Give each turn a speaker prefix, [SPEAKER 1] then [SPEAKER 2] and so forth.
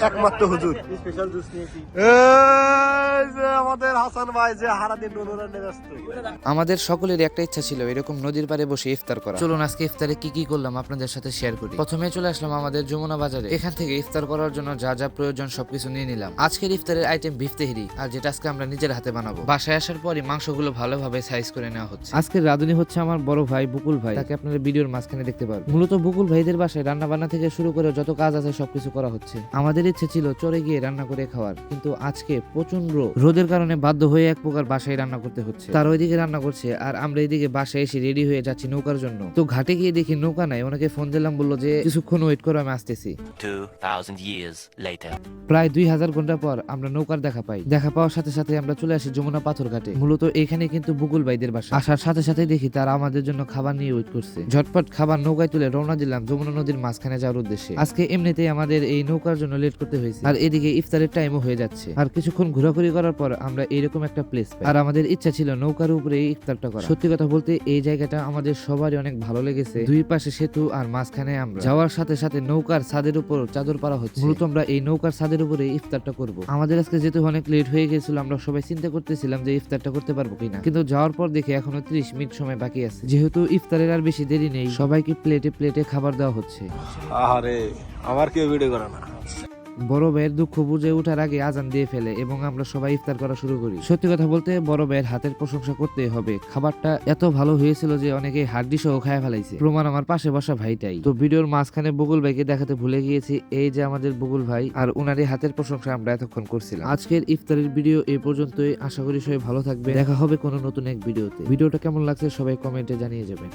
[SPEAKER 1] একমাত্র হুজুর special juice নিয়েছি। আমাদের হাসান ভাই যে হারাদিন ডোনারে ব্যস্ত।
[SPEAKER 2] আমাদের সকলের একটা ইচ্ছা ছিল এরকম নদীর পাড়ে বসে ইফতার করা। চলুন আজকে ইফতারে কি কি করলাম আপনাদের সাথে শেয়ার করি। প্রথমে চলে আসলাম আমাদের যমুনা বাজারে। এখান থেকে ইফতার করার জন্য যা যা প্রয়োজন সবকিছু নিয়ে নিলাম। আজকের ইফতারের আইটেম বিফ তেহরি, আর যেটা আজকে আমরা নিজের হাতে বানাবো। বাসায় আসার পরই মাংসগুলো ভালোভাবে সাইজ করে নেওয়া হচ্ছে। আজকের রাঁধুনি হচ্ছে আমার বড় ভাই বুকুল ভাই, তাকে আপনারা ভিডিওর মাঝখানে দেখতে পারবেন। মূলত বুকুল ভাইদের বাসায় রান্না বান্না থেকে শুরু করে যত কাজ আছে সবকিছু করা হচ্ছে। আমাদের ইচ্ছে ছিল চরে গিয়ে রান্না করে খাওয়ার, কিন্তু আজকে প্রচন্ড রোদের কারণে বাধ্য হয়ে এক প্রকার বাসায় রান্না করতে হচ্ছে। তার ওইদিকে রান্না করছে আর আমরা এইদিকে বাসায় এসে রেডি হয়ে যাচ্ছি নৌকার জন্য। তো ঘাটে গিয়ে দেখি নৌকা নাই। ওনাকে ফোন দিলাম, বললো যে কিছুক্ষণ ওয়েট করো, আমি আসতেছি।
[SPEAKER 3] 2000 years later.
[SPEAKER 2] প্রায় 2000 ঘন্টা পর আমরা নৌকার দেখা পাই। দেখা পাওয়ার সাথে সাথে আমরা চলে আসি যমুনা পাথর ঘাটে। মূলত এখানে কিন্তু বুকুল ভাইদের বাসা। আসার সাথে সাথে দেখি তারা আমাদের জন্য খাবার নিয়ে ওয়েট করছে। ঝটপট খাবার নৌকায় তুলে রওনা দিলাম যমুনা নদীর মাঝখানে যাওয়ার উদ্দেশ্যে। আজকে এমনিতেই আমাদের এই নৌকার জন্য লেট করতে হয়েছে, আর এদিকে ইফতারের টাইমও হয়ে যাচ্ছে। আর কিছুক্ষণ ঘোরাঘুরি করার পর আমরা এইরকম একটা প্লেস পাই, আর আমাদের ইচ্ছা ছিল নৌকার উপরে এই ইফতারটা করা। সত্যি কথা বলতে এই জায়গাটা আমাদের সবারই অনেক ভালো লেগেছে। দুই পাশে সেতু আর মাঝখানে আমরা। যাওয়ার সাথে সাথে নৌকার ছাদের উপর চাদর পাড়া হচ্ছে। মূলত আমরা এই নৌকার ছাদের উপরে ইফতারটা করব। আমাদের আজকে যেহেতু অনেক লেট হয়ে গেছিল, আমরা সবাই চিন্তা করতেছিলাম যে ইফতারটা করতে পারবো কিনা, কিন্তু যাওয়ার পর দেখে এখনো 30 মিনিট সময় বাকি আছে। যেহেতু ইফতারের আর বেশি দেরি নেই, সবাইকে প্লেটে প্লেটে খাবার দেওয়া হচ্ছে।
[SPEAKER 1] আরে আমার কেউ ভিডিও করে না।
[SPEAKER 2] বড় ভাইয়ের দুঃখ বুঝে ওঠার আগে আজান দিয়ে ফেলে এবং আমরা সবাই ইফতার করা শুরু করি। সত্যি কথা বলতে বড় ভাইয়ের হাতের প্রশংসা করতে হবে। খাবারটা এত ভালো হয়েছিল যে অনেকে হাড্ডি সহ খায় ফেলাইছে। প্রমাণ আমার পাশে বসা ভাইটাই। তো ভিডিওর মাঝখানে বকুল ভাইকে দেখাতে ভুলে গিয়েছি, এই যে আমাদের বকুল ভাই, আর ওনারই হাতের প্রশংসা আমরা এতক্ষণ করছিলাম। আজকের ইফতারের ভিডিও এই পর্যন্তই। আশা করি সবাই ভালো থাকবে। দেখা হবে কোনো নতুন এক ভিডিওতে। ভিডিওটা কেমন লাগছে সবাই কমেন্টে জানিয়ে যাবেন।